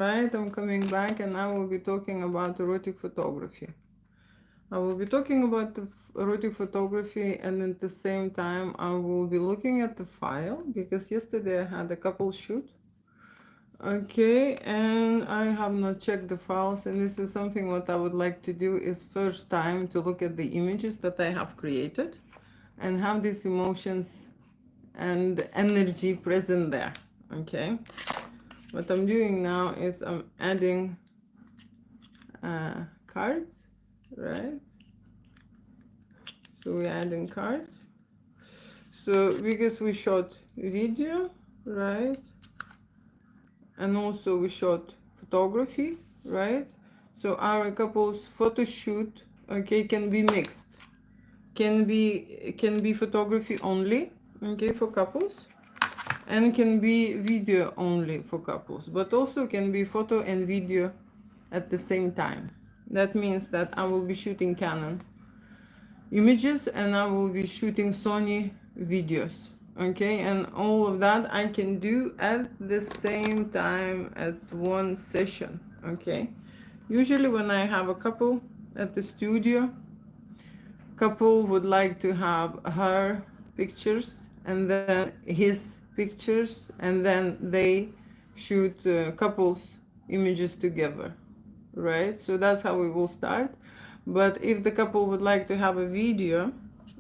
Right, I'm coming back and I will be talking about erotic photography. I will be talking about the erotic photography, and at the same time I will be looking at the file because yesterday I had a couple shoot. Okay, and I have not checked the files, and this is something what I would like to do is first time to look at the images that I have created and have these emotions and energy present there. Okay, what I'm doing now is I'm adding cards, right? So we're adding cards. So because we shot video, right? And also we shot photography, right? So our couples photo shoot, okay, can be mixed. Can be photography only, okay, for couples, and can be video only for couples, but also can be photo and video at the same time. That means that I will be shooting Canon images and I will be shooting Sony videos. Okay, and all of that I can do at the same time at one session. Okay, usually when I have a couple at the studio, couple would like to have her pictures and then his pictures, and then they shoot couples images together, right? So that's how we will start. But if the couple would like to have a video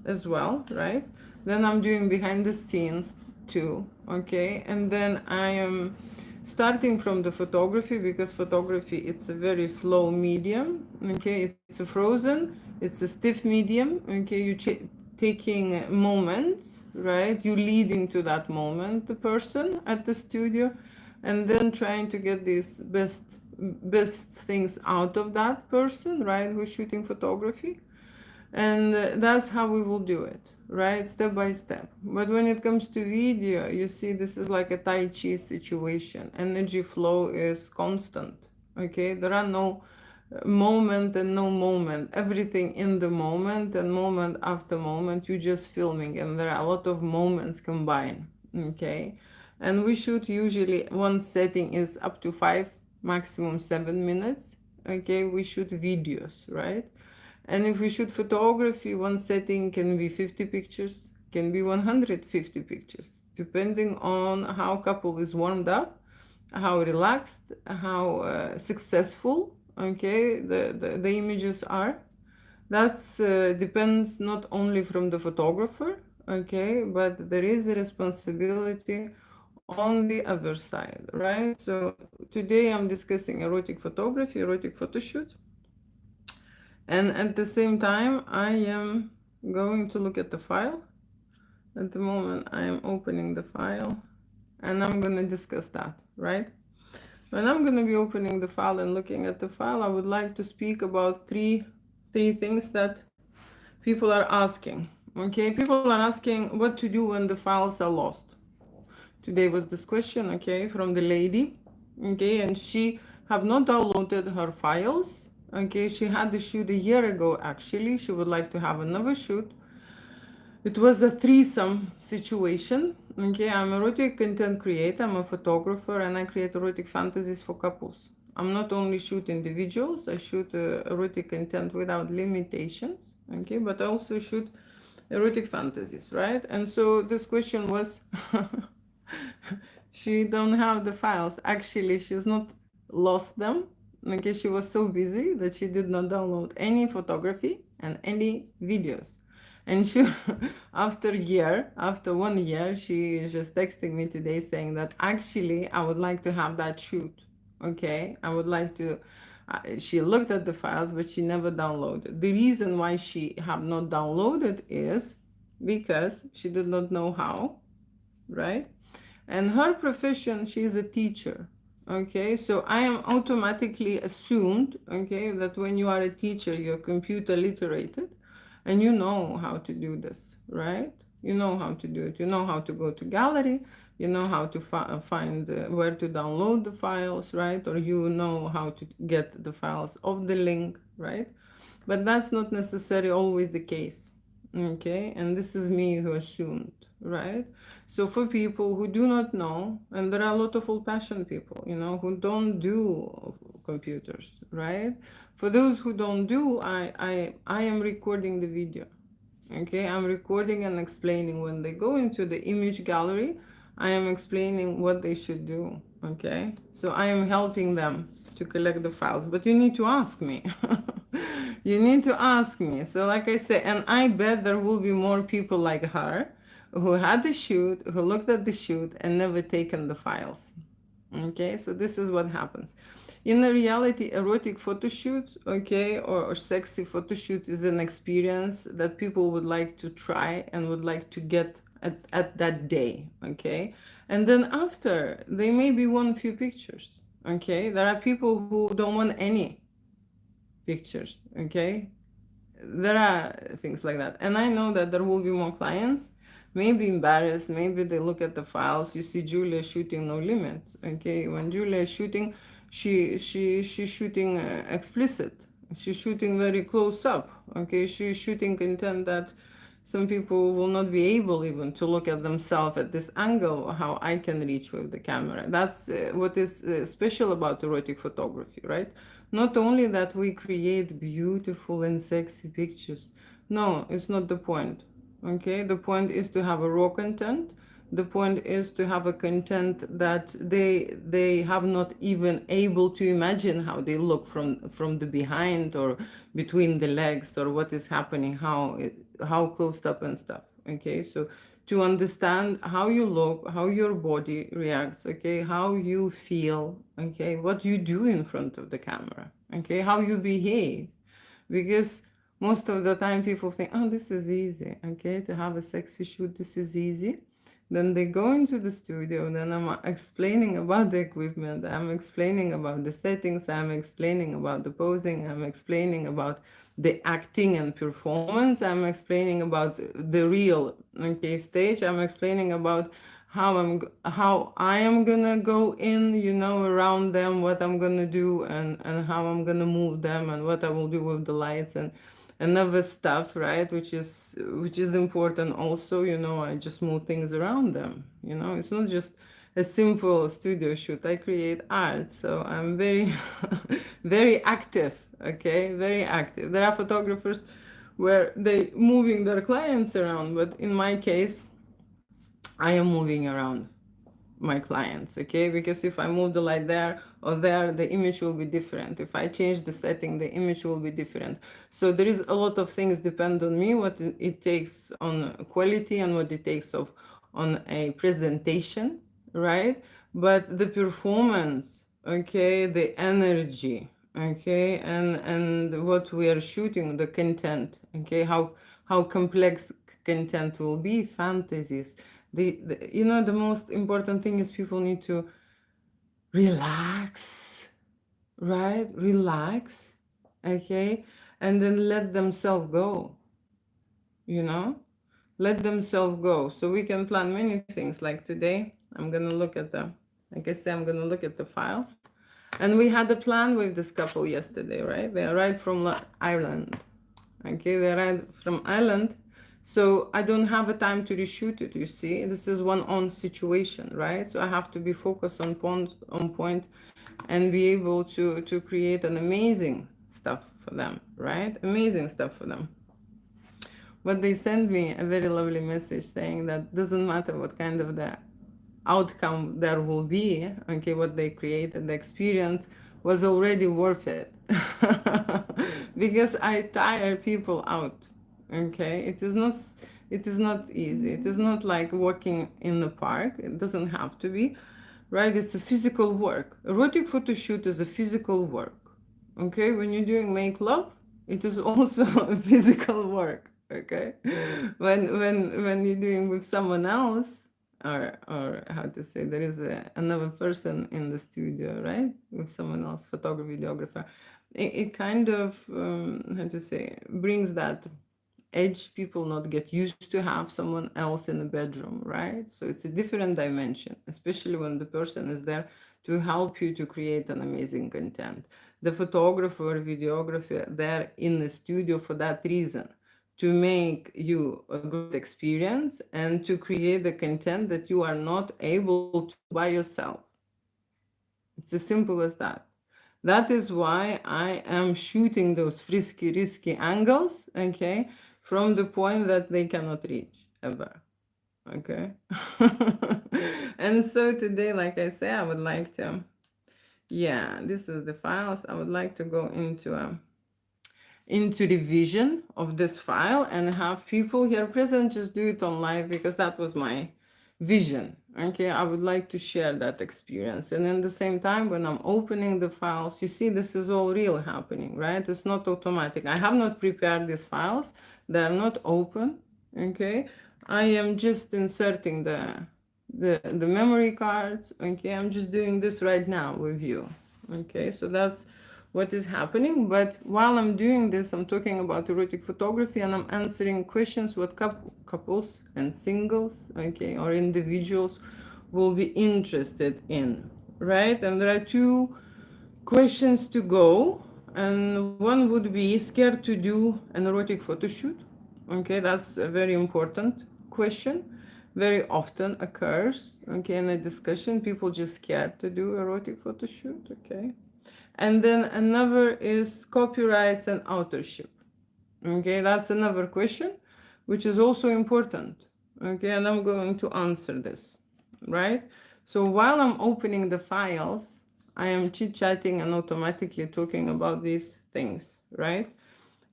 as well, right, then I'm doing behind the scenes too. Okay, and then I am starting from the photography because photography, it's a very slow medium. Okay, it's a frozen, it's a stiff medium. Okay, taking moments, right, you leading to that moment, the person at the studio, and then trying to get these best things out of that person, right, who's shooting photography. And that's how we will do it, right, step by step. But when it comes to video, you see, this is like a tai chi situation. Energy flow is constant. Okay, there are no moment and no moment, everything in the moment, and moment after moment you just filming, and there are a lot of moments combined. Okay, and we shoot, usually one setting is up to 5, maximum 7 minutes. Okay, we shoot videos, right? And if we shoot photography, one setting can be 50 pictures, can be 150 pictures, depending on how couple is warmed up, how relaxed, how successful, okay, the images are. That's depends not only from the photographer, okay, but there is a responsibility on the other side, right? So today I'm discussing erotic photography, erotic photo shoot. And at the same time, I am going to look at the file. At the moment, I am opening the file and I'm going to discuss that, right? When I'm going to be opening the file and looking at the file, I would like to speak about three things that people are asking. Okay, people are asking what to do when the files are lost. Today was this question, okay, from the lady, okay, and she have not downloaded her files. Okay, she had the shoot a year ago. Actually, she would like to have another shoot. It was a threesome situation. Okay, I'm erotic content creator, I'm a photographer, and I create erotic fantasies for couples. I'm not only shoot individuals, I shoot erotic content without limitations. Okay, but I also shoot erotic fantasies, right? And so this question was she don't have the files. Actually, she's not lost them. Okay, she was so busy that she did not download any photography and any videos. And she, after 1 year, she is just texting me today saying that actually I would like to have that shoot. Okay, I would like to. She looked at the files, but she never downloaded. The reason why she have not downloaded is because she did not know how, right? And her profession, she's a teacher. Okay, so I am automatically assumed, okay, that when you are a teacher, you're computer literated and you know how to do this, right? You know how to do it. You know how to go to gallery. You know how to find where to download the files, right? Or you know how to get the files of the link, right? But that's not necessarily always the case, okay? And this is me who assumed, right? So for people who do not know, and there are a lot of old-fashioned people, who don't do computers, right? For those who don't do, I am recording the video. Okay, I'm recording and explaining. When they go into the image gallery, I am explaining what they should do. Okay, so I am helping them to collect the files, but you need to ask me. You need to ask me. So like I said, and I bet there will be more people like her who had the shoot, who looked at the shoot and never taken the files. Okay, so this is what happens. In the reality, erotic photo shoots, okay, or sexy photo shoots is an experience that people would like to try and would like to get at that day, okay? And then after, they maybe want a few pictures, okay? There are people who don't want any pictures, okay? There are things like that. And I know that there will be more clients, maybe embarrassed, maybe they look at the files. You see Julia shooting No Limits, okay? When Julia is shooting, she's shooting explicit. She's shooting very close up, okay? She's shooting content that some people will not be able even to look at themselves at this angle, how I can reach with the camera. That's what is special about erotic photography, right? Not only that we create beautiful and sexy pictures. No, it's not the point. Okay, the point is to have a raw content. The point is to have a content that they have not even able to imagine how they look from the behind or between the legs or what is happening, how closed up and stuff. Okay, so to understand how you look, how your body reacts, okay, how you feel, okay, what you do in front of the camera, okay, how you behave. Because most of the time people think, oh, this is easy, okay, to have a sexy shoot, this is easy. Then they go into the studio, then I'm explaining about the equipment, I'm explaining about the settings, I'm explaining about the posing, I'm explaining about the acting and performance, I'm explaining about the real, okay, stage, I'm explaining about how I am gonna go in, around them, what I'm gonna do and how I'm gonna move them and what I will do with the lights and other stuff, right? Which is important also, I just move things around them. It's not just a simple studio shoot. I create art, so I'm very very active, okay? Very active. There are photographers where they moving their clients around, but in my case, I am moving around my clients, okay? Because if I move the light there or there, the image will be different. If I change the setting, the image will be different. So there is a lot of things depend on me, what it takes on quality and what it takes on a presentation, right? But the performance, okay, the energy, okay, and what we are shooting, the content, okay, how complex content will be, fantasies. The most important thing is people need to relax, right? Relax, okay, and then let themselves go, you know let themselves go. So we can plan many things. Like today, I'm gonna look at like I said, I'm gonna look at the files. And we had a plan with this couple yesterday, right? They arrived from Ireland. Okay, they arrived from Ireland. So I don't have a time to reshoot it, you see. This is one-on situation, right? So I have to be focused on point and be able to create an amazing stuff for them, right? Amazing stuff for them. But they sent me a very lovely message saying that doesn't matter what kind of the outcome there will be, okay, what they created, the experience was already worth it. Because I tire people out, okay? It is not easy. It is not like walking in the park. It doesn't have to be, right? It's a physical work. Erotic photo shoot is a physical work, okay? When you're doing make love, it is also a physical work, okay? When you're doing with someone else, or how to say, there is another person in the studio, right, with someone else, photographer, videographer, it kind of how to say, brings that edge people not get used to have someone else in the bedroom, right? So it's a different dimension, especially when the person is there to help you to create an amazing content. The photographer or videographer, they're in the studio for that reason, to make you a great experience and to create the content that you are not able to do by yourself. It's as simple as that. That is why I am shooting those frisky, risky angles, okay, from the point that they cannot reach ever. Okay. And so today, like I say, I would like to, yeah, this is the files. I would like to go into the vision of this file and have people here present just do it on live, because that was my vision. Okay, I would like to share that experience. And in the same time, when I'm opening the files, you see this is all real happening, right? It's not automatic. I have not prepared these files. They are not open. Okay, I am just inserting the memory cards. Okay, I'm just doing this right now with you. Okay, so that's what is happening. But while I'm doing this, I'm talking about erotic photography and I'm answering questions what couples and singles, okay, or individuals will be interested in, right? And there are two questions to go, and one would be scared to do an erotic photo shoot. Okay, that's a very important question. Very often occurs, okay, in a discussion. People just scared to do erotic photo shoot, okay. And then another is copyrights and authorship. Okay, that's another question, which is also important. Okay, and I'm going to answer this, right? So while I'm opening the files, I am chit-chatting and automatically talking about these things, right?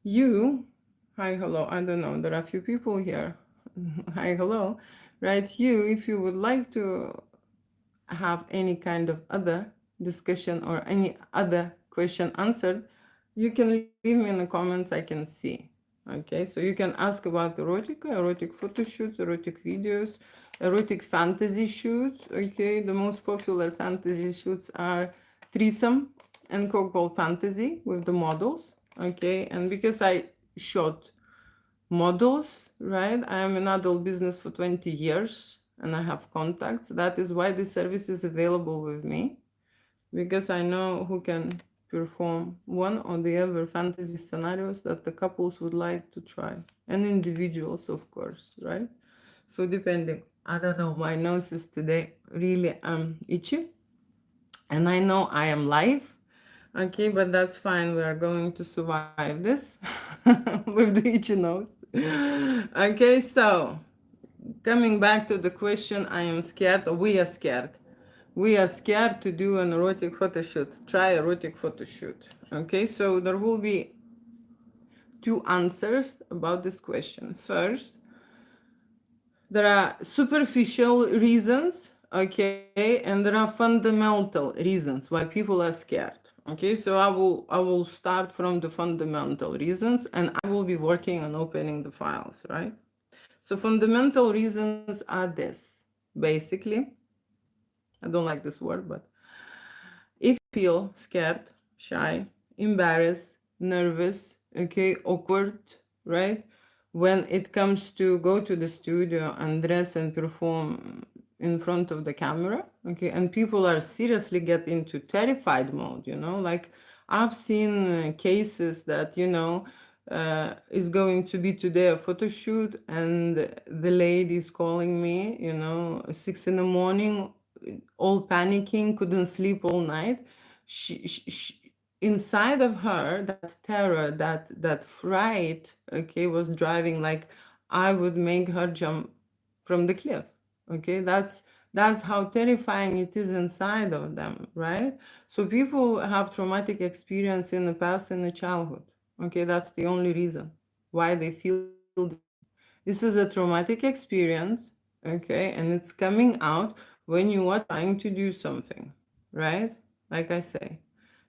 You, hi, hello, I don't know, there are a few people here. Hi, hello, right? You, if you would like to have any kind of other discussion or any other question answered, you can leave me in the comments. I can see. Okay, so you can ask about erotica, erotic photo shoots, erotic videos, erotic fantasy shoots. Okay, the most popular fantasy shoots are threesome and coco fantasy with the models. Okay, and because I shot models, right? I am in adult business for 20 years and I have contacts. That is why this service is available with me, because I know who can perform one or the other fantasy scenarios that the couples would like to try, and individuals, of course, right? So depending, I don't know, my nose is today really itchy, and I know I am live. Okay, but that's fine. We are going to survive this with the itchy nose. Okay, so coming back to the question, I am scared, or we are scared. We are scared to do an erotic photo shoot. Try erotic photo shoot. Okay, so there will be two answers about this question. First, there are superficial reasons, okay, and there are fundamental reasons why people are scared. Okay, so I will start from the fundamental reasons, and I will be working on opening the files, right? So fundamental reasons are this. Basically, I don't like this word, but if you feel scared, shy, embarrassed, nervous, okay, awkward, right? When it comes to go to the studio and dress and perform in front of the camera, okay, and people are seriously get into terrified mode, like I've seen cases that, is going to be today a photo shoot and the lady is calling me, 6 in the morning, all panicking, couldn't sleep all night. She inside of her, that terror, that fright, okay, was driving like I would make her jump from the cliff. Okay, that's how terrifying it is inside of them, right? So people have traumatic experience in the past, in the childhood. Okay, that's the only reason why they feel this way. This is a traumatic experience, okay, and it's coming out when you are trying to do something, right? Like I say,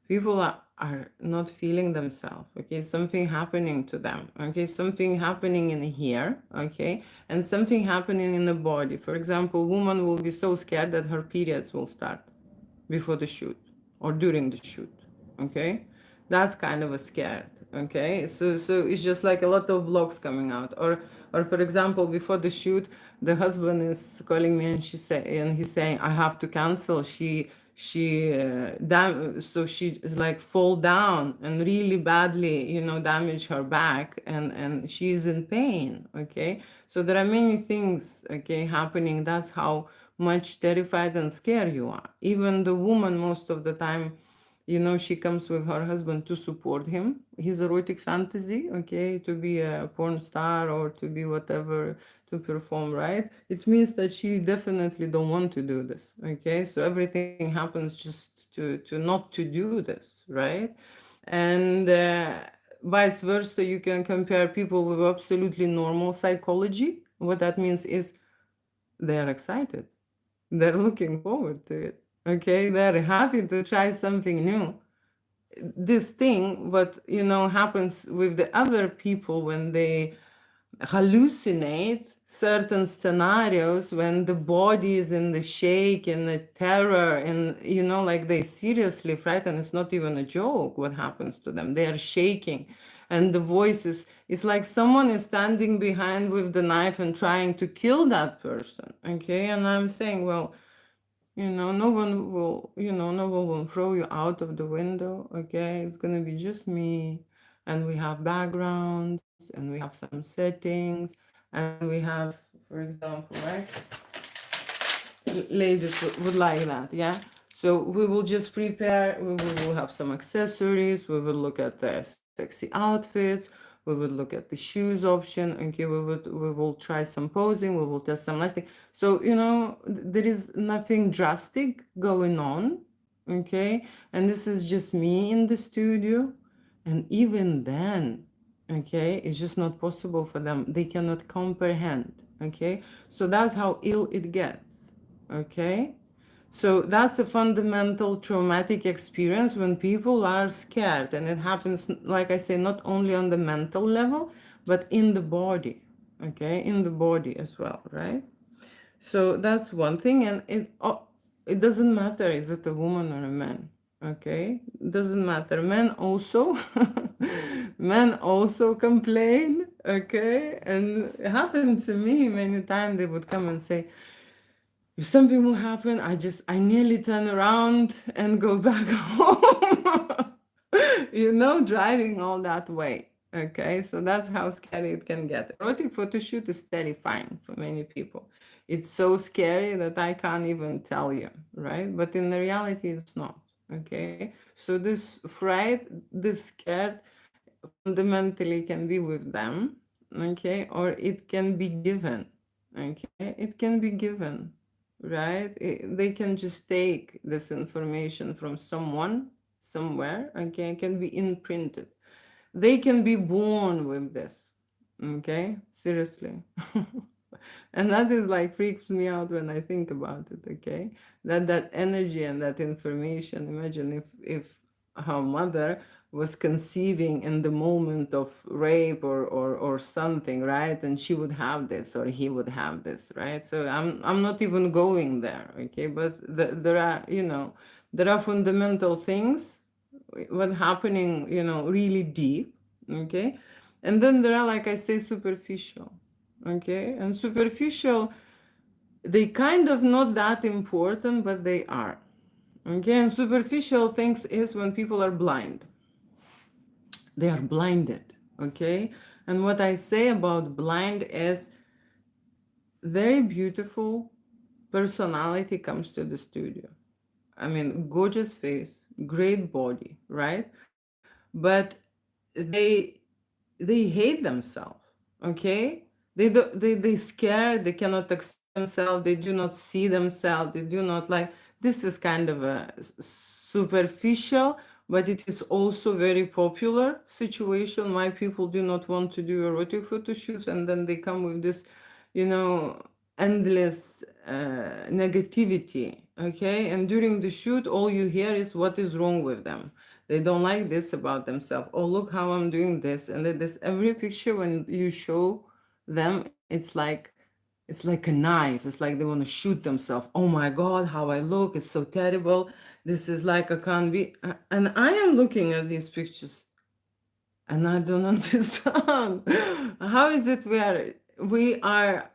people are not feeling themselves, okay, something happening to them, okay, something happening in here, okay, and something happening in the body. For example, woman will be so scared that her periods will start before the shoot or during the shoot, okay, that's kind of a scared, okay, so it's just like a lot of blocks coming out. Or for example, before the shoot, the husband is calling me and he's saying I have to cancel. so she like fall down and really badly, damage her back, and she's in pain. Okay, so there are many things, okay, happening. That's how much terrified and scared you are. Even the woman, most of the time, she comes with her husband to support him, his erotic fantasy, okay, to be a porn star or to be whatever, to perform, right? It means that she definitely don't want to do this, okay? So everything happens just to not to do this, right? And vice versa, you can compare people with absolutely normal psychology. What that means is they are excited. They're looking forward to it. Okay, they're happy to try something new. This thing, what happens with the other people when they hallucinate certain scenarios, when the body is in the shake and the terror, and like they seriously frightened. It's not even a joke what happens to them. They are shaking, and the voices, it's like someone is standing behind with the knife and trying to kill that person. Okay, and I'm saying, well, no one will throw you out of the window. Okay, it's gonna be just me, and we have backgrounds, and we have some settings, and we have, for example, right? Ladies would like that, yeah. So we will just prepare. We will have some accessories. We will look at the sexy outfits. We would look at the shoes option. Okay, we will try some posing. We will test some lighting. So there is nothing drastic going on. Okay, and this is just me in the studio, and even then, okay, it's just not possible for them. They cannot comprehend. Okay, so that's how ill it gets. Okay, so that's a fundamental traumatic experience when people are scared, and it happens, like I say, not only on the mental level, but in the body. Okay, in the body as well, right? So that's one thing, and it doesn't matter is it a woman or a man. Okay, it doesn't matter. Men also, men also complain. Okay, and it happened to me many times. They would come and say, if something will happen, I nearly turn around and go back home. Driving all that way. Okay, so that's how scary it can get. Erotic photo shoot is terrifying for many people. It's so scary that I can't even tell you, right? But in the reality, it's not. Okay, so this fright, this scared, fundamentally can be with them, okay, or it can be given. Okay, it can be given, right? They can just take this information from someone somewhere. Okay, it can be imprinted. They can be born with this. Okay, seriously. And that is like freaks me out when I think about it. Okay, that energy and that information. Imagine if her mother was conceiving in the moment of rape or something, right? And she would have this, or he would have this, right? So I'm not even going there. Okay, but there are there are fundamental things what happening, really deep. Okay, and then there are, like I say, superficial. Okay, and superficial, they kind of not that important, but they are. Okay, and superficial things is when people are blind. They are blinded. Okay, and what I say about blind is very beautiful personality comes to the studio. I mean, gorgeous face, great body, right? But they they hate themselves. Okay, they scared, they cannot accept themselves, they do not see themselves, they do not like. This is kind of a superficial, but it is also very popular situation why people do not want to do erotic photo shoots, and then they come with this you know endless negativity. Okay, and during the shoot all you hear is what is wrong with them. They don't like this about themselves. Oh, look how I'm doing this. And then this every picture when you show them, it's like a knife. It's like they want to shoot themselves. Oh my God, how I look. It's so terrible. This is like a can't be. And I am looking at these pictures and I don't understand. How is it we are,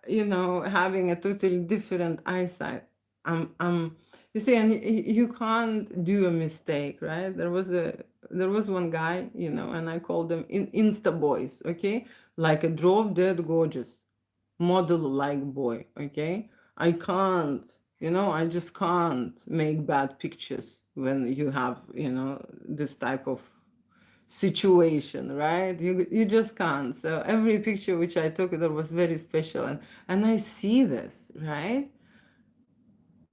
having a totally different eyesight? I'm You see, and you can't do a mistake, right? There was one guy, and I called them Insta boys, okay? Like a drop dead gorgeous model like boy, okay? I can't, I just can't make bad pictures when you have, this type of situation, right? You just can't. So every picture which I took there was very special, and I see this, right?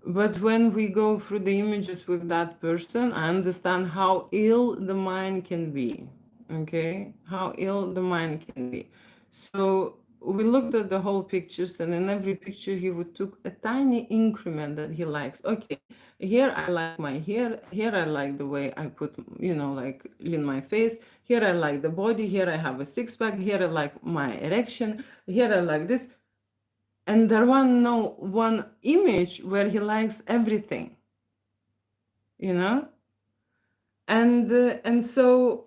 But when we go through the images with that person, I understand how ill the mind can be. Okay? How ill the mind can be. So we looked at the whole pictures, and in every picture, he would took a tiny increment that he likes. Okay, here I like my hair. Here I like the way I put, like in my face. Here I like the body. Here I have a six pack. Here I like my erection. Here I like this. And there was no one image where he likes everything, you know and so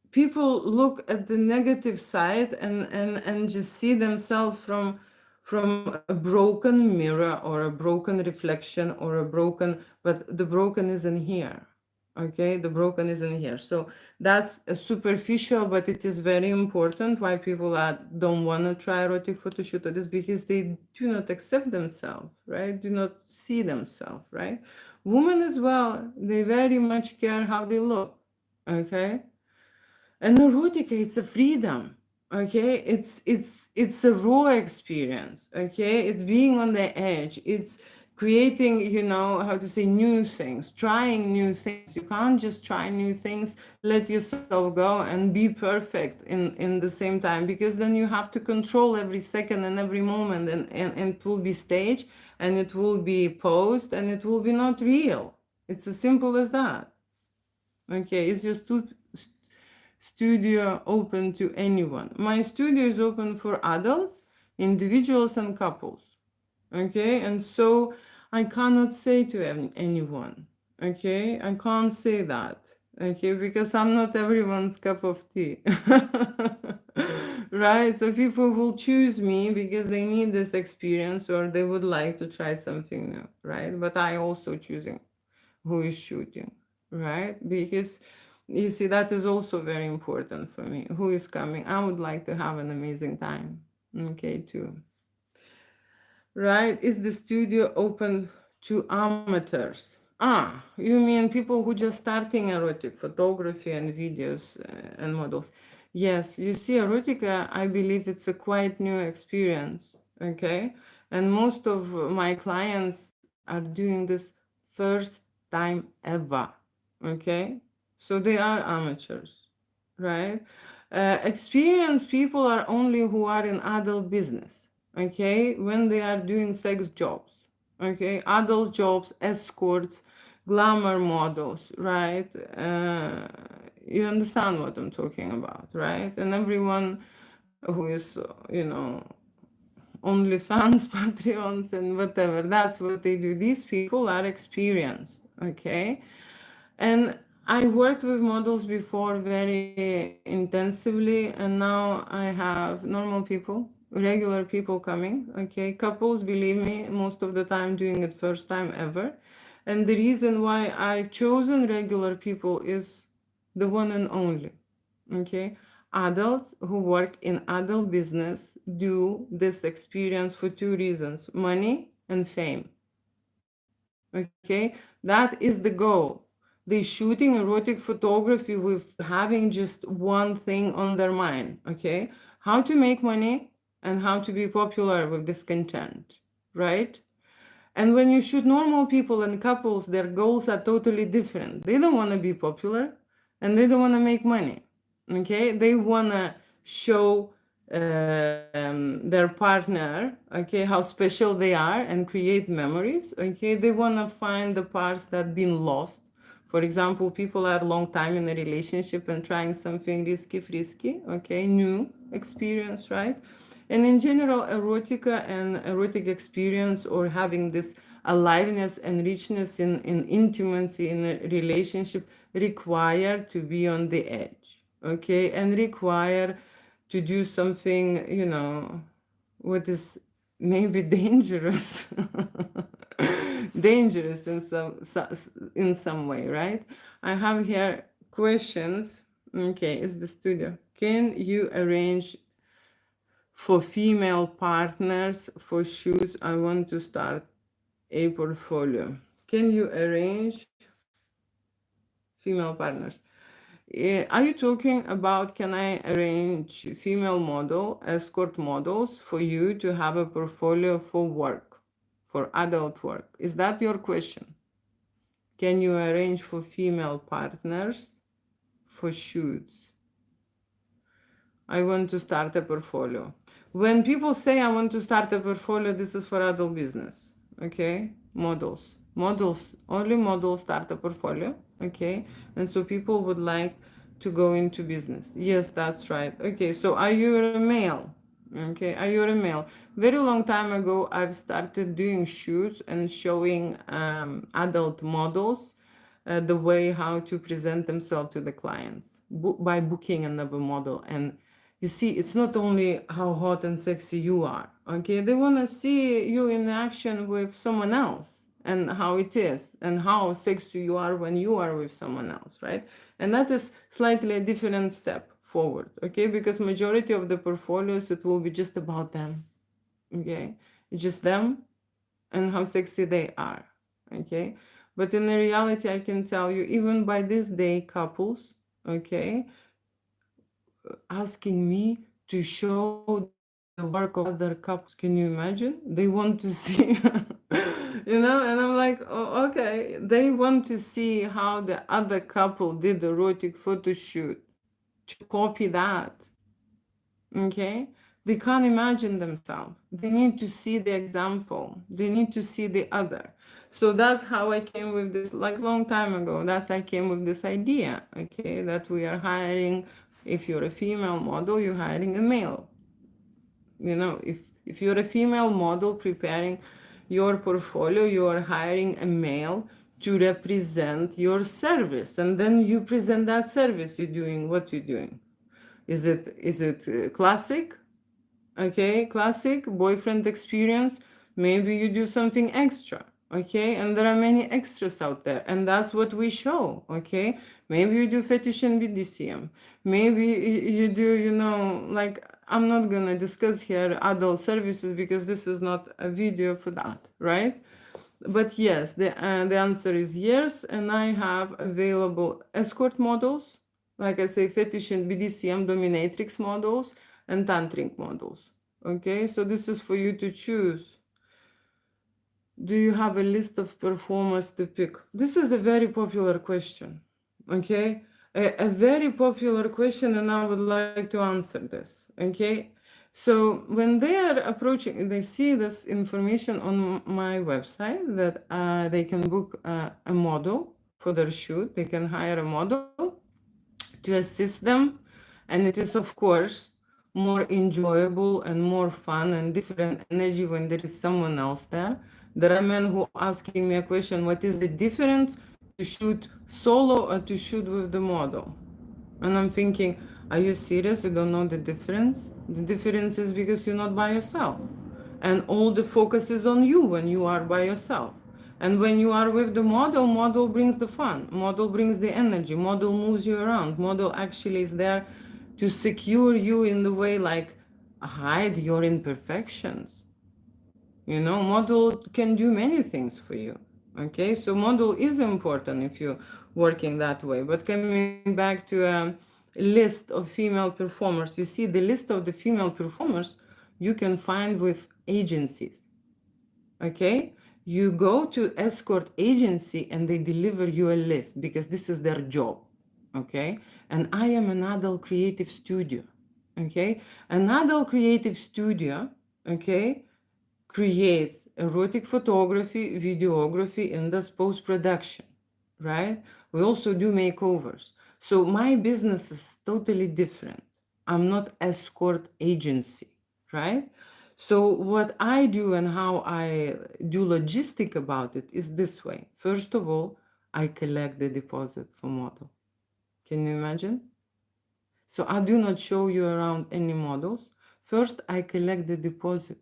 people look at the negative side and just see themselves from a broken mirror or a broken reflection or a broken, but the broken isn't here. Okay, the broken isn't here. So that's a superficial, but it is very important why people don't want to try erotic photo shoot at this, because they do not accept themselves, right? Do not see themselves, right? Women as well, they very much care how they look. Okay, and erotica, it's a freedom. Okay, it's a raw experience. Okay, it's being on the edge. It's creating, how to say, new things, trying new things. You can't just try new things, let yourself go and be perfect in the same time, because then you have to control every second and every moment, and it will be staged, and it will be posed, and it will be not real. It's as simple as that. Okay, it's just too studio open to anyone. My studio is open for adults, individuals, and couples. Okay, and so I cannot say to anyone. Okay, I can't say that. Okay, because I'm not everyone's cup of tea. Right? So people will choose me because they need this experience or they would like to try something new, right? But I also choosing who is shooting, right? Because you see, that is also very important for me. Who is coming? I would like to have an amazing time, okay, too. Right? Is the studio open to amateurs? Ah, you mean people who just starting erotic photography and videos and models? Yes, you see, erotica, I believe it's a quite new experience, okay? And most of my clients are doing this first time ever, okay? So they are amateurs, right? Experienced people are only who are in adult business, okay, when they are doing sex jobs, okay, adult jobs, escorts, glamour models, right? You understand what I'm talking about, right? And everyone who is, OnlyFans, Patreons, and whatever. That's what they do. These people are experienced, okay? And I worked with models before very intensively, and now I have normal people, regular people coming, okay? Couples, believe me, most of the time doing it first time ever. And the reason why I've chosen regular people is the one and only, okay? Adults who work in adult business do this experience for two reasons: money and fame. Okay, that is the goal. They shooting erotic photography with having just one thing on their mind. Okay, how to make money and how to be popular with this content, right? And when you shoot normal people and couples, their goals are totally different. They don't want to be popular and they don't want to make money. Okay, they want to show their partner, okay, how special they are and create memories. Okay, they want to find the parts that been lost. For example, people are a long time in a relationship and trying something risky, frisky, okay, new experience, right? And in general, erotica and erotic experience, or having this aliveness and richness in intimacy in a relationship, require to be on the edge, okay, and require to do something, what is maybe dangerous. dangerous in some way, right? I have here questions. Okay, it's the studio. Can you arrange for female partners for shoots? I want to start a portfolio. Can you arrange female partners? Are you talking about can I arrange female model, escort models for you to have a portfolio for work, for adult work? Is that your question? Can you arrange for female partners for shoots? I want to start a portfolio. When people say I want to start a portfolio, this is for adult business. Okay? Models. Models, only models start a portfolio. Okay? And so people would like to go into business. Yes, that's right. Okay, so are you a male? Okay, are you a male? Very long time ago, I've started doing shoots and showing adult models the way how to present themselves to the clients by booking another model. And you see, it's not only how hot and sexy you are, okay? They want to see you in action with someone else and how it is and how sexy you are when you are with someone else, right? And that is slightly a different step forward, okay? Because majority of the portfolios, it will be just about them, okay? It's just them and how sexy they are, okay? But in the reality, I can tell you, even by this day, couples, okay, asking me to show them the work of other couples. Can you imagine? They want to see, and I'm like, oh, okay. They want to see how the other couple did the erotic photo shoot to copy that. Okay? They can't imagine themselves. They need to see the example. They need to see the other. So that's how I came with this, like long time ago. That's I came with this idea, okay, that we are hiring, if you're a female model, you're hiring a male. If you're a female model preparing your portfolio, you are hiring a male to represent your service. And then you present that service. You're doing what you're doing. Is it classic? Okay, classic boyfriend experience. Maybe you do something extra. Okay, and there are many extras out there, and that's what we show. Okay, maybe you do fetish and BDCM. Maybe you do, like I'm not gonna discuss here adult services because this is not a video for that, right? But yes, the answer is yes, and I have available escort models, like I say, fetish and BDCM dominatrix models and tantric models. Okay, so this is for you to choose. Do you have a list of performers to pick? This is a very popular question. Okay, a very popular question, and I would like to answer this. Okay, so when they are approaching, they see this information on my website that they can book a model for their shoot. They can hire a model to assist them, and it is, of course, more enjoyable and more fun and different energy when there is someone else there. There are men who asking me a question: what is the difference to shoot solo or to shoot with the model? And I'm thinking, are you serious? You don't know the difference? The difference is because you're not by yourself. And all the focus is on you when you are by yourself. And when you are with the model, model brings the fun, model brings the energy, model moves you around, model actually is there to secure you in the way, like hide your imperfections. Model can do many things for you. Okay, so model is important if you're working that way. But coming back to a list of female performers, you see the list of the female performers you can find with agencies. Okay, you go to escort agency and they deliver you a list because this is their job. Okay, and I am an adult creative studio. Okay, an adult creative studio, okay, creates erotic photography, videography, and thus post-production, right? We also do makeovers. So my business is totally different. I'm not escort agency, right? So what I do and how I do logistic about it is this way. First of all, I collect the deposit for model. Can you imagine? So I do not show you around any models. First, I collect the deposit.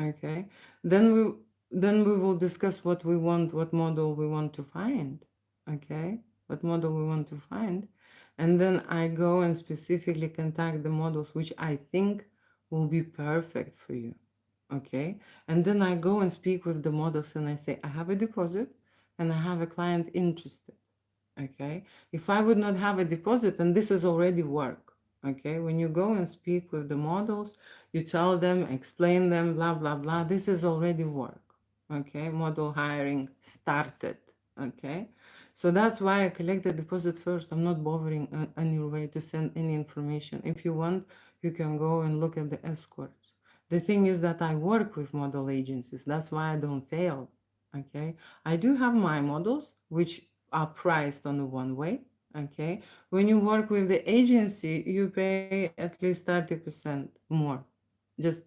Okay. Then then we will discuss what we want, what model we want to find. Okay, what model we want to find. And then I go and specifically contact the models which I think will be perfect for you. Okay, and then I go and speak with the models and I say, I have a deposit and I have a client interested. Okay, if I would not have a deposit, and this is already work. Okay, when you go and speak with the models, you tell them, explain them, blah blah blah, this is already work. Okay, model hiring started. Okay, so that's why I collect the deposit first. I'm not bothering on your way to send any information. If you want, you can go and look at the escorts. The thing is that I work with model agencies, that's why I don't fail. Okay, I do have my models which are priced on a one way. Okay, when you work with the agency, you pay at least 30% more, just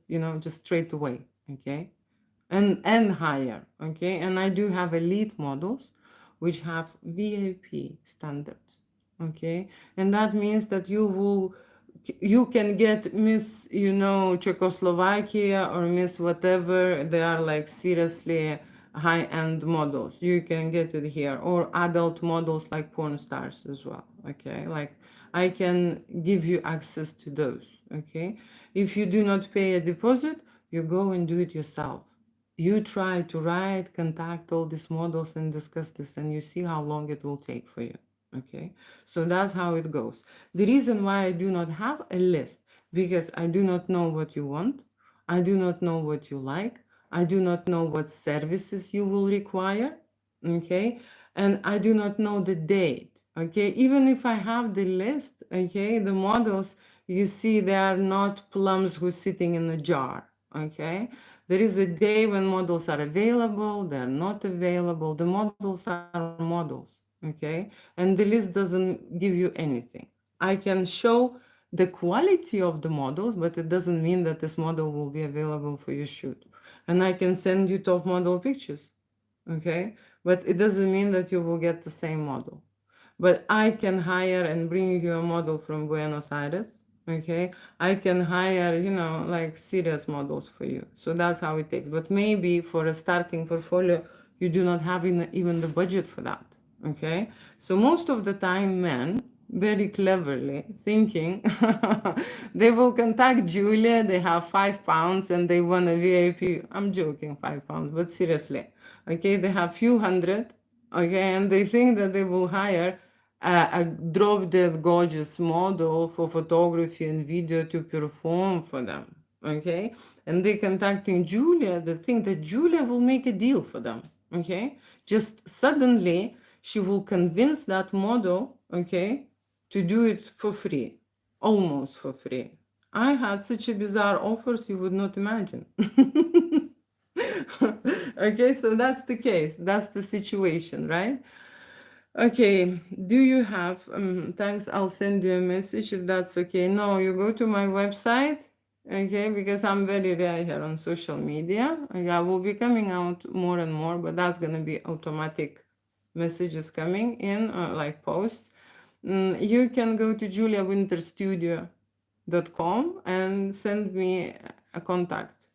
straight away. Okay, and higher. Okay, and I do have elite models which have VIP standards. Okay, and that means that you can get Miss, Czechoslovakia or Miss whatever. They are like seriously high-end models. You can get it here, or adult models like porn stars as well. Okay, like I can give you access to those. Okay, if you do not pay a deposit, you go and do it yourself. You try to write, contact all these models and discuss this, and you see how long it will take for you. Okay, so that's how it goes. The reason why I do not have a list, because I do not know what you want, I do not know what you like, I do not know what services you will require. Okay, and I do not know the date. Okay, even if I have the list, okay, the models, you see, they are not plums who's sitting in a jar. Okay, there is a day when models are available, they're not available. The models are models. Okay, and the list doesn't give you anything. I can show the quality of the models, but it doesn't mean that this model will be available for your shoot. And I can send you top model pictures. Okay, but it doesn't mean that you will get the same model. But I can hire and bring you a model from Buenos Aires. Okay, I can hire, like serious models for you. So that's how it takes. But maybe for a starting portfolio, you do not have even the budget for that. Okay, so most of the time, men very cleverly thinking they will contact Julia, they have £5 and they want a VIP. I'm joking, £5, but seriously, okay, they have few hundred, okay, and they think that they will hire a drop dead gorgeous model for photography and video to perform for them. Okay, and they contacting Julia, they think that Julia will make a deal for them. Okay, just suddenly she will convince that model, okay, to do it for free, almost for free. I had such a bizarre offers you would not imagine. Okay, so that's the case, that's the situation, right? Okay, do you have, thanks, I'll send you a message if that's okay. No, you go to my website, okay, because I'm very rare here on social media. I will be coming out more and more, but that's going to be automatic messages coming in, like posts. You can go to juliawinterstudio.com and send me a contact.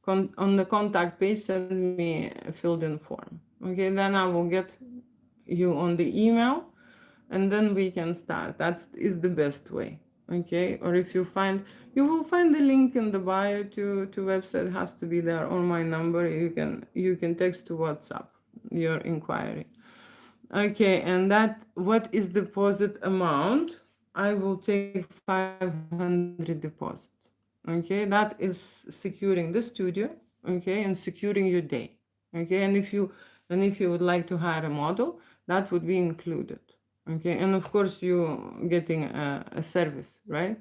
On the contact page, send me a filled in form. Okay, then I will get you on the email and then we can start. That is the best way. Okay, or if you will find the link in the bio to website, has to be there, or my number. You can text to WhatsApp your inquiry. Okay, and that, what is deposit amount? I will take 500 deposit. Okay, that is securing the studio. Okay, and securing your day. Okay, and if you would like to hire a model, that would be included. Okay, and of course you getting a service, right?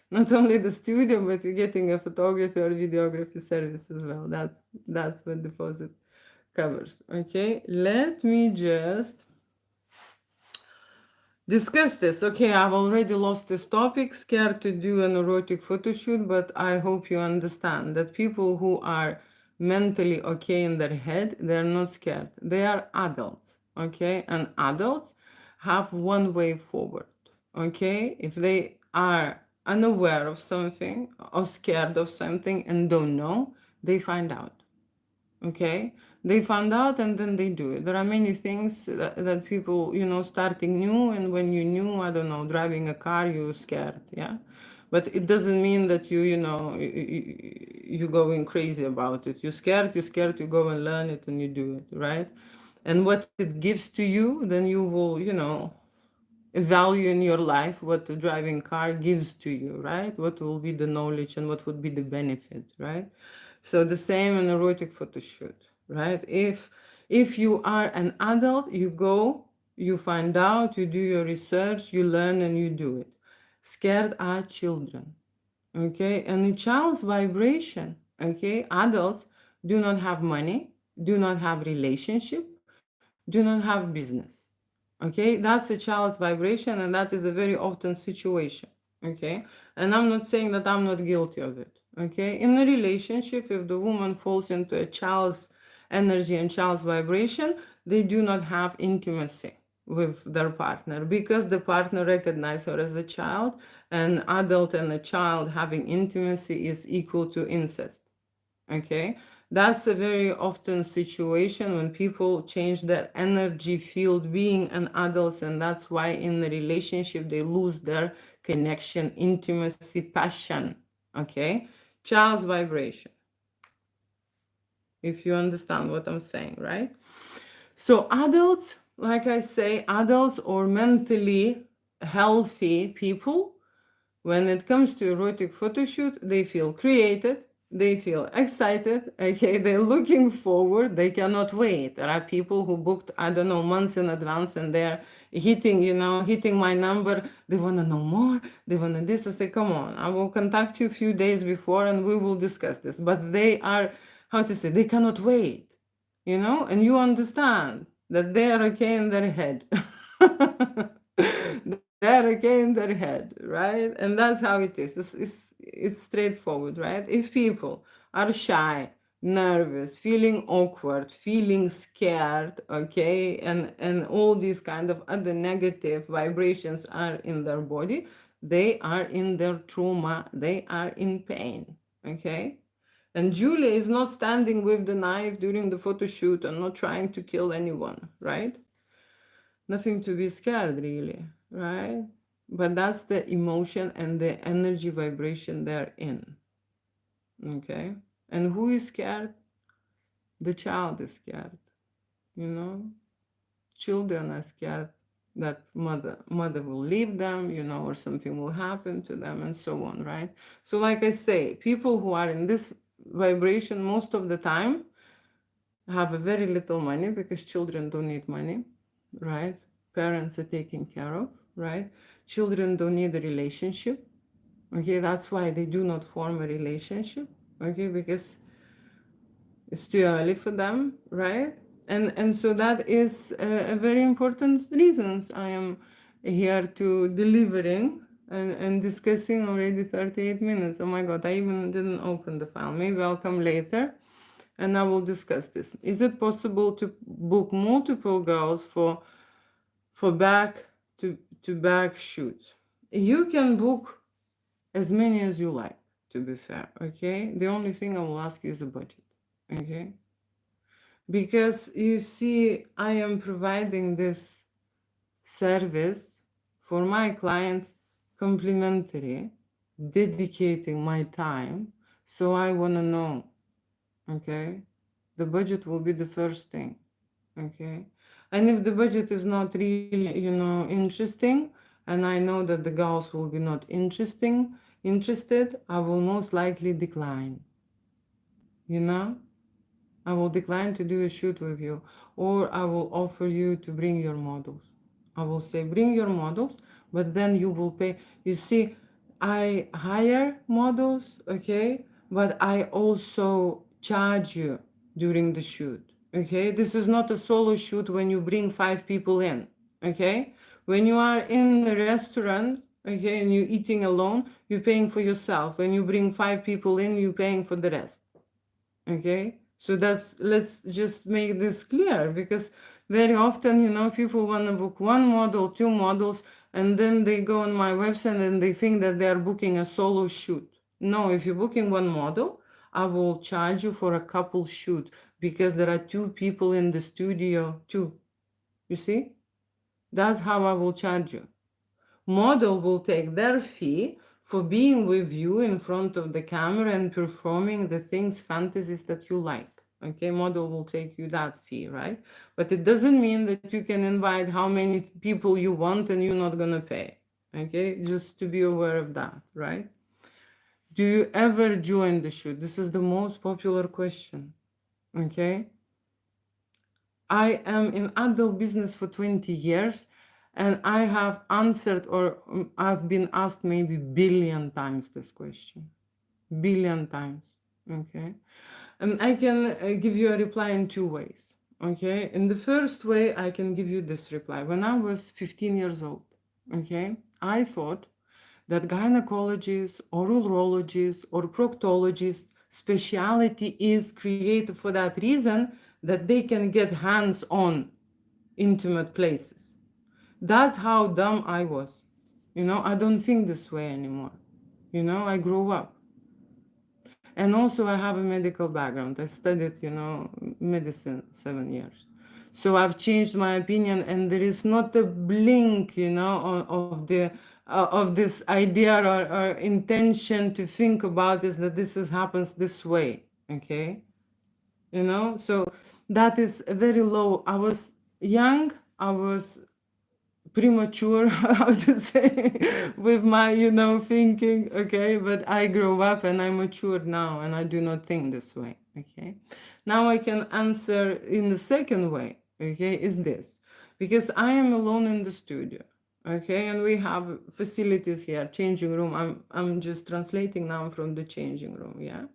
Not only the studio, but you're getting a photography or videography service as well. That's what deposit covers. Okay, let me just discuss this. Okay, I've already lost this topic, scared to do an erotic photo shoot, but I hope you understand that people who are mentally okay in their head, they're not scared. They are adults, okay? And adults have one way forward, okay? If they are unaware of something or scared of something and don't know, they find out. Okay, they find out and then they do it. There are many things that people, starting new, and when you new, I don't know, driving a car, you're scared, yeah. But it doesn't mean that you going crazy about it. You're scared, you go and learn it and you do it, right? And what it gives to you, then you will, value in your life what the driving car gives to you, right? What will be the knowledge and what would be the benefit, right? So the same in erotic photo shoot, right? If you are an adult, you go, you find out, you do your research, you learn and you do it. Scared are children, okay? And the child's vibration, okay? Adults do not have money, do not have relationship, do not have business. Okay, that's a child's vibration, and that is a very often situation. Okay, and I'm not saying that I'm not guilty of it. Okay, in a relationship, if the woman falls into a child's energy and child's vibration, they do not have intimacy with their partner because the partner recognizes her as a child, and adult and a child having intimacy is equal to incest. Okay, that's a very often situation when people change their energy field being an adults, and that's why in the relationship they lose their connection, intimacy, passion. Okay, child's vibration, if you understand what I'm saying, right? So adults, like I say, adults or mentally healthy people, when it comes to erotic photo shoot, they feel created, they feel excited, okay, they're looking forward, they cannot wait. There are people who booked, I don't know, months in advance, and they're hitting my number. They want to know more, they want to this. I say, come on, I will contact you a few days before and we will discuss this. But they are, how to say, they cannot wait, and you understand that they are okay in their head. They're okay in their head, right? And that's how it is. It's straightforward, right? If people are shy, nervous, feeling awkward, feeling scared, okay, and all these kind of other negative vibrations are in their body, they are in their trauma, they are in pain, okay? And Julia is not standing with the knife during the photo shoot and not trying to kill anyone, right? Nothing to be scared, really, right? But that's the emotion and the energy vibration they're in, okay? And who is scared? The child is scared, you know? Children are scared that mother will leave them, or something will happen to them and so on, right? So like I say, people who are in this vibration most of the time have a very little money because children don't need money, right? Parents are taken care of, right? Children don't need a relationship. Okay, that's why they do not form a relationship. Okay, because it's too early for them, right? And so that is a very important reasons I am here to delivering and discussing already 38 minutes. Oh my God, I even didn't open the file. Maybe I'll come later and I will discuss this. Is it possible to book multiple girls for back to back shoots? You can book as many as you like, to be fair, okay? The only thing I will ask you is the budget, okay? Because you see, I am providing this service for my clients complimentary, dedicating my time. So I want to know, okay? The budget will be the first thing, okay? And if the budget is not really, interesting, and I know that the girls will be not interested, I will most likely decline, you know? I will decline to do a shoot with you, or I will offer you to bring your models. I will say, bring your models, but then you will pay. You see, I hire models, okay, but I also charge you during the shoot, okay? This is not a solo shoot when you bring 5 people in, okay? When you are in a restaurant, okay, and you're eating alone, you're paying for yourself. When you bring 5 people in, you're paying for the rest. Okay, so let's just make this clear, because very often, people want to book one model, 2 models, and then they go on my website and they think that they are booking a solo shoot. No, if you're booking one model, I will charge you for a couple shoot because there are two people in the studio too. You see? That's how I will charge you. Model will take their fee for being with you in front of the camera and performing the things, fantasies that you like. Okay, model will take you that fee, right? But it doesn't mean that you can invite how many people you want and you're not gonna pay. Okay, just to be aware of that, right? Do you ever join the shoot? This is the most popular question. Okay, I am in adult business for 20 years and I have answered or I've been asked maybe billion times this question. Billion times. Okay. And I can give you a reply in two ways. Okay. In the first way, I can give you this reply. When I was 15 years old, okay, I thought that gynecologists or urologists or proctologists specialty is created for that reason that they can get hands on intimate places. That's how dumb I was. I don't think this way anymore. I grew up. And also I have a medical background. I studied, medicine 7 years. So I've changed my opinion and there is not a blink, of this idea or intention to think about is that this happens this way. Okay. So that is very low. I was young. I was premature, how to say, with my, thinking, okay? But I grew up and I'm matured now and I do not think this way, okay? Now I can answer in the second way, okay, is this. Because I am alone in the studio, okay? And we have facilities here, changing room. I'm just translating now from the changing room, yeah?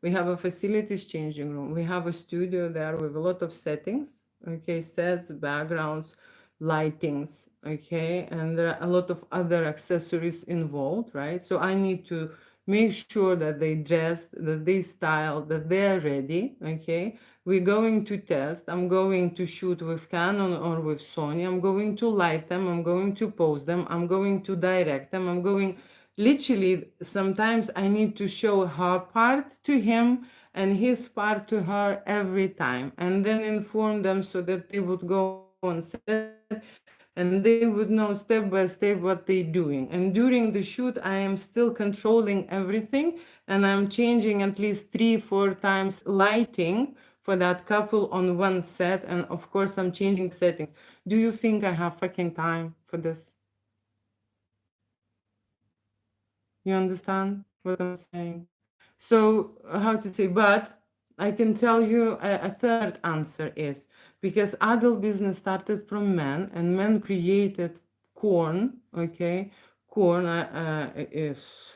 We have a facilities changing room. We have a studio there with a lot of settings, okay, sets, backgrounds, lightings, okay, and there are a lot of other accessories involved, right? So I need to make sure that they dressed, that they styled, that they are ready, okay? We're going to test. I'm going to shoot with Canon or with Sony. I'm going to light them. I'm going to pose them. I'm going to direct them. I'm going literally sometimes I need to show her part to him and his part to her every time and then inform them so that they would go on set and they would know step by step what they're doing. And during the shoot I am still controlling everything and I'm changing at least 3-4 times lighting for that couple on one set, and of course I'm changing settings. Do you think I have fucking time for this? You understand what I'm saying? So, how to say, but I can tell you a third answer is because adult business started from men and men created corn, okay? Corn is,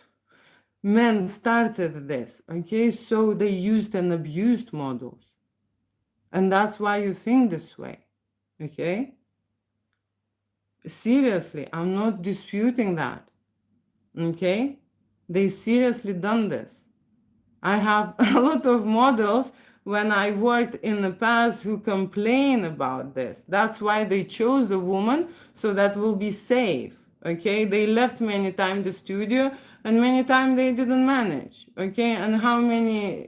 men started this, okay? So they used and abused models. And that's why you think this way, okay? Seriously, I'm not disputing that. Okay, they seriously done this. I have a lot of models when I worked in the past who complain about this. That's why they chose the woman, so that will be safe. Okay, they left many times the studio and many times they didn't manage. Okay, and how many,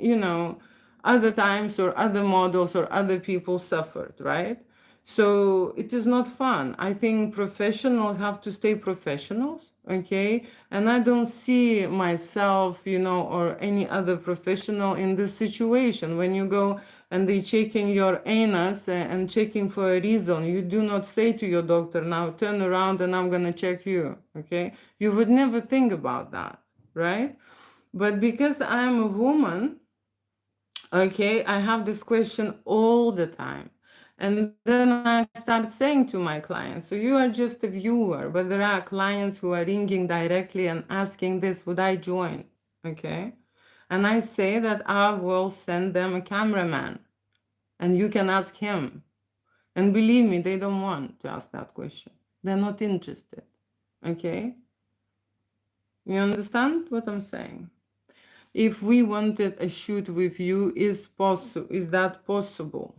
other times or other models or other people suffered, right? So it is not fun. I think professionals have to stay professionals, okay? And I don't see myself, or any other professional in this situation. When you go and they checking your anus and checking for a reason, you do not say to your doctor, now turn around and I'm gonna check you, okay? You would never think about that, right? But because I'm a woman, okay, I have this question all the time. And then I start saying to my clients, so you are just a viewer, but there are clients who are ringing directly and asking this, would I join? Okay. And I say that I will send them a cameraman and you can ask him. And believe me, they don't want to ask that question. They're not interested. Okay. You understand what I'm saying? If we wanted a shoot with you, is that possible?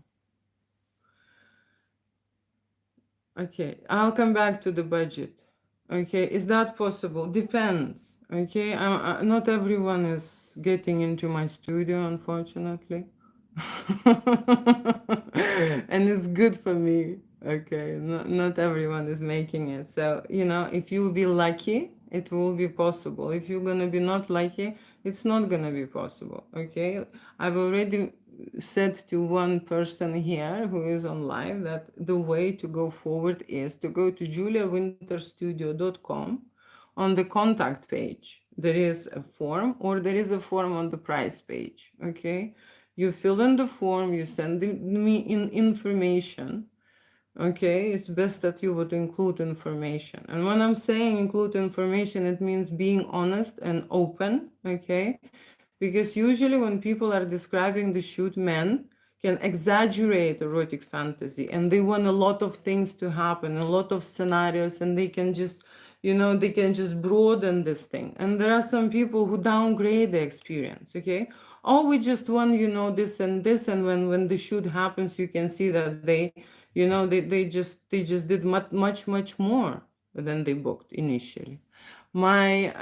Okay, I'll come back to the budget. Okay, is that possible? Depends. Okay, not everyone is getting into my studio, unfortunately. And it's good for me. Okay, not everyone is making it. So, if you will be lucky, it will be possible. If you're gonna be not lucky, it's not gonna be possible. Okay, I've already said to one person here who is on live that the way to go forward is to go to juliawinterstudio.com. On the contact page there is a form, or there is a form on the price page. Okay, you fill in the form, you send me in information. Okay, it's best that you would include information. And when I'm saying include information, it means being honest and open. Okay, because usually when people are describing the shoot, men can exaggerate erotic fantasy and they want a lot of things to happen, a lot of scenarios, and they can just, they can just broaden this thing. And there are some people who downgrade the experience. Okay, oh, we just want, this and this, and when the shoot happens, you can see that they just did much more than they booked initially. My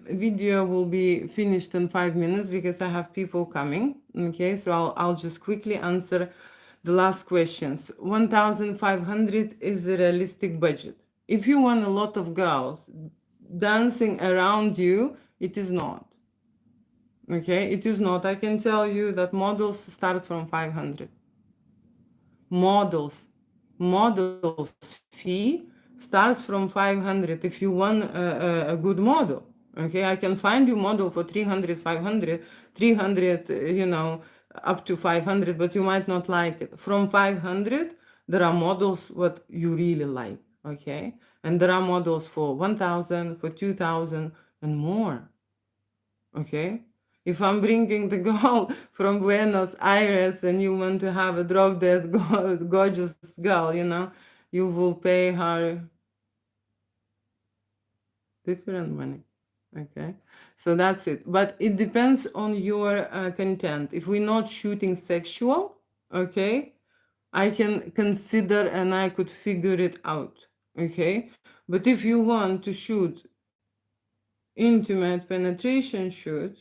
video will be finished in 5 minutes because I have people coming. Okay, so I'll just quickly answer the last questions. 1,500 is a realistic budget. If you want a lot of girls dancing around you, it is not. Okay, it is not. I can tell you that models start from 500. models models fee starts from 500 if you want a good model. Okay, I can find you model for 300, 500, 300, up to 500, but you might not like it. From 500 there are models what you really like. Okay, and there are models for 1,000, for 2,000 and more. Okay, if I'm bringing the girl from Buenos Aires and you want to have a drop dead gorgeous girl, you will pay her different money. Okay, so that's it. But it depends on your content. If we're not shooting sexual, okay, I can consider and I could figure it out. Okay, but if you want to shoot intimate penetration shoot,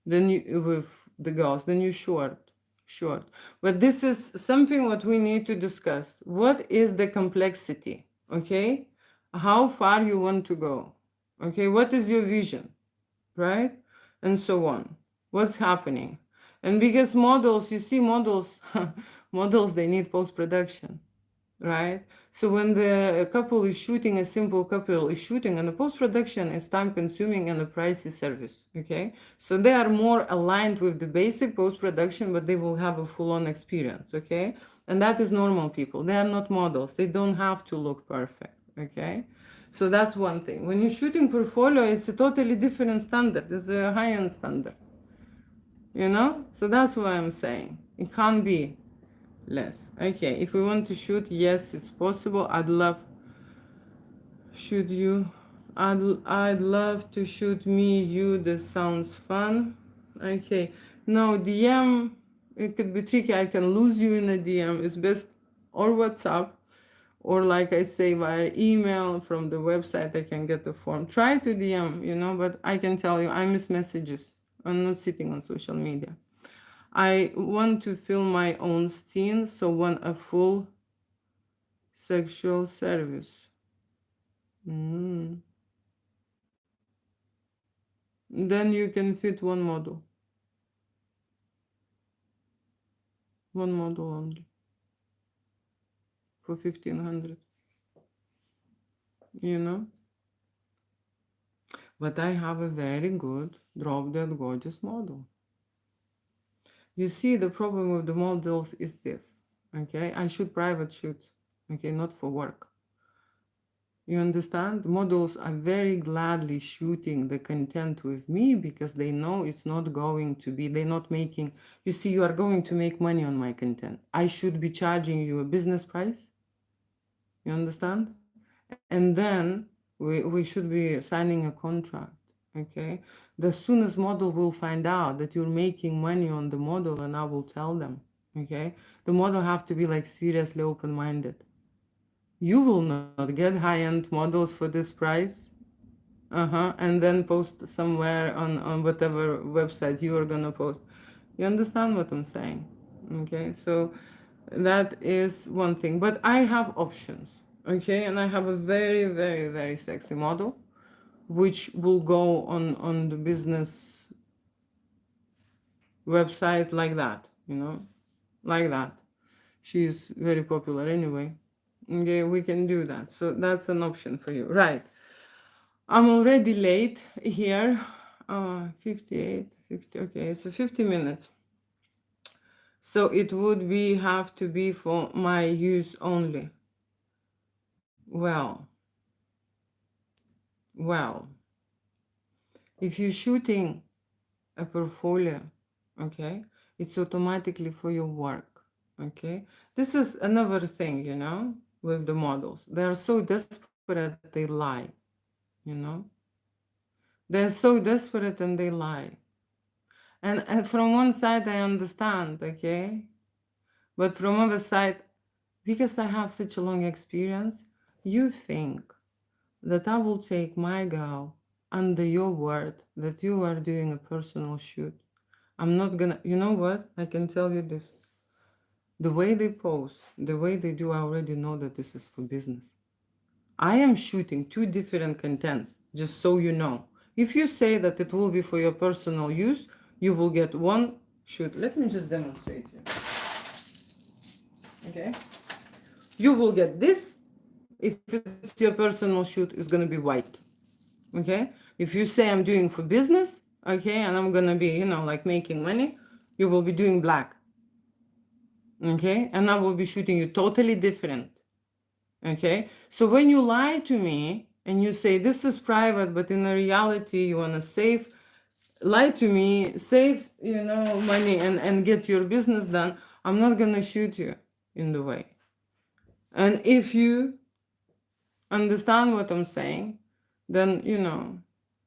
then you with the girls, then you short. But this is something what we need to discuss. What is the complexity? Okay, how far you want to go? Okay, what is your vision, right? And so on. What's happening? And because models, you see, models, models, they need post production, right? So when the couple is shooting, a simple couple is shooting, and the post-production is time-consuming and a pricey service, okay? So they are more aligned with the basic post-production, but they will have a full-on experience, okay? And that is normal people. They are not models. They don't have to look perfect, okay? So that's one thing. When you're shooting portfolio, it's a totally different standard. It's a high-end standard, So that's what I'm saying. It can't be less. Okay, if we want to shoot, yes, it's possible. Should you I'd love to shoot me you. This sounds fun. Okay, no, DM, it could be tricky. I can lose you in a DM. It's best, or WhatsApp, or like I say, via email from the website. I can get the form. Try to DM, but I can tell you I miss messages. I'm not sitting on social media. I want to film my own scene, so want a full sexual service. Mm. Then you can fit one model only for 1,500, But I have a very good drop dead gorgeous model. You see, the problem with the models is this, okay? I shoot private shoots, okay, not for work. You understand? Models are very gladly shooting the content with me because they know it's not going to be, they're not making, you see, you are going to make money on my content. I should be charging you a business price. You understand? And then we should be signing a contract. Okay? The soonest model will find out that you're making money on the model, and I will tell them. Okay? The model have to be like seriously open-minded. You will not get high-end models for this price. And then post somewhere on whatever website you are gonna post. You understand what I'm saying? Okay, so that is one thing. But I have options, okay, and I have a very, very, very sexy model which will go on the business website like that, like that. She's very popular anyway. Okay, we can do that. So that's an option for you, right? I'm already late here. 58, 50. Okay, so 50 minutes. So it would be have to be for my use only. Well, well, if you're shooting a portfolio, okay, it's automatically for your work, okay. This is another thing, with the models. They are so desperate they lie, you know. They're so desperate and they lie. And from one side I understand, okay, but from other side, because I have such a long experience, you think that I will take my girl under your word that you are doing a personal shoot. I'm not gonna, you know what? I can tell you this. The way they pose, the way they do, I already know that this is for business. I am shooting two different contents, just so you know. If you say that it will be for your personal use, you will get one shoot. Let me just demonstrate you. Okay? You will get this. If it's your personal shoot, it's gonna be white. Okay? If you say I'm doing for business, okay, and I'm gonna be, like making money, you will be doing black. Okay? And I will be shooting you totally different. Okay? So when you lie to me and you say this is private, but in reality you wanna save, lie to me, save, money and get your business done, I'm not gonna shoot you in the way. And if you understand what I'm saying, then,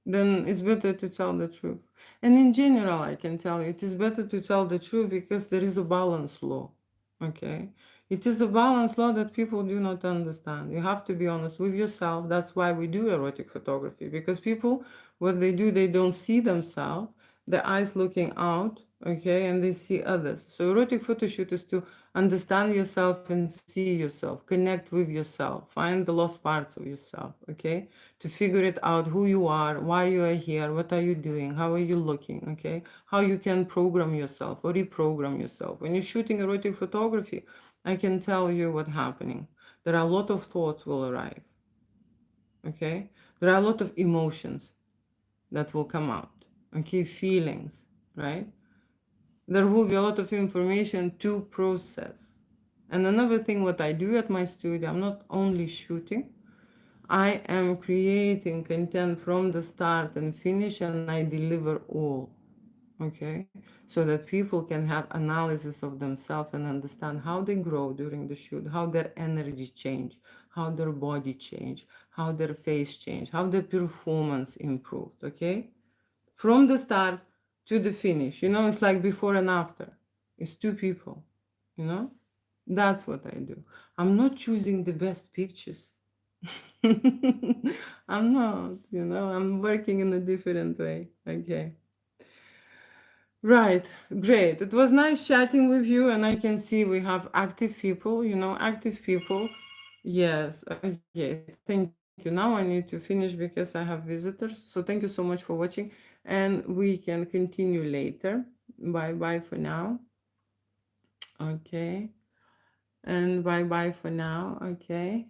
then it's better to tell the truth. And in general, I can tell you, it is better to tell the truth because there is a balance law. Okay? It is a balance law that people do not understand. You have to be honest with yourself. That's why we do erotic photography, because people, what they do, they don't see themselves, the eyes looking out, okay, and they see others. So erotic photo shoot is to understand yourself and see yourself, connect with yourself, find the lost parts of yourself, okay, to figure it out, who you are, why you are here, what are you doing, how are you looking, okay, how you can program yourself or reprogram yourself. When you're shooting erotic photography, I can tell you what's happening. There are a lot of thoughts will arrive, okay, there are a lot of emotions that will come out, okay, feelings, right? There will be a lot of information to process. And another thing, what I do at my studio, I'm not only shooting, I am creating content from the start and finish, and I deliver all, okay? So that people can have analysis of themselves and understand how they grow during the shoot, how their energy change, how their body change, how their face change, how their performance improved, okay? From the start to the finish, it's like before and after. It's two people, you know? That's what I do. I'm not choosing the best pictures. I'm not, I'm working in a different way. Okay. Right, great. It was nice chatting with you, and I can see we have active people, active people. Yes, okay, thank you. Now I need to finish because I have visitors. So thank you so much for watching, and we can continue later. Bye bye for now. Okay, and bye bye for now. Okay.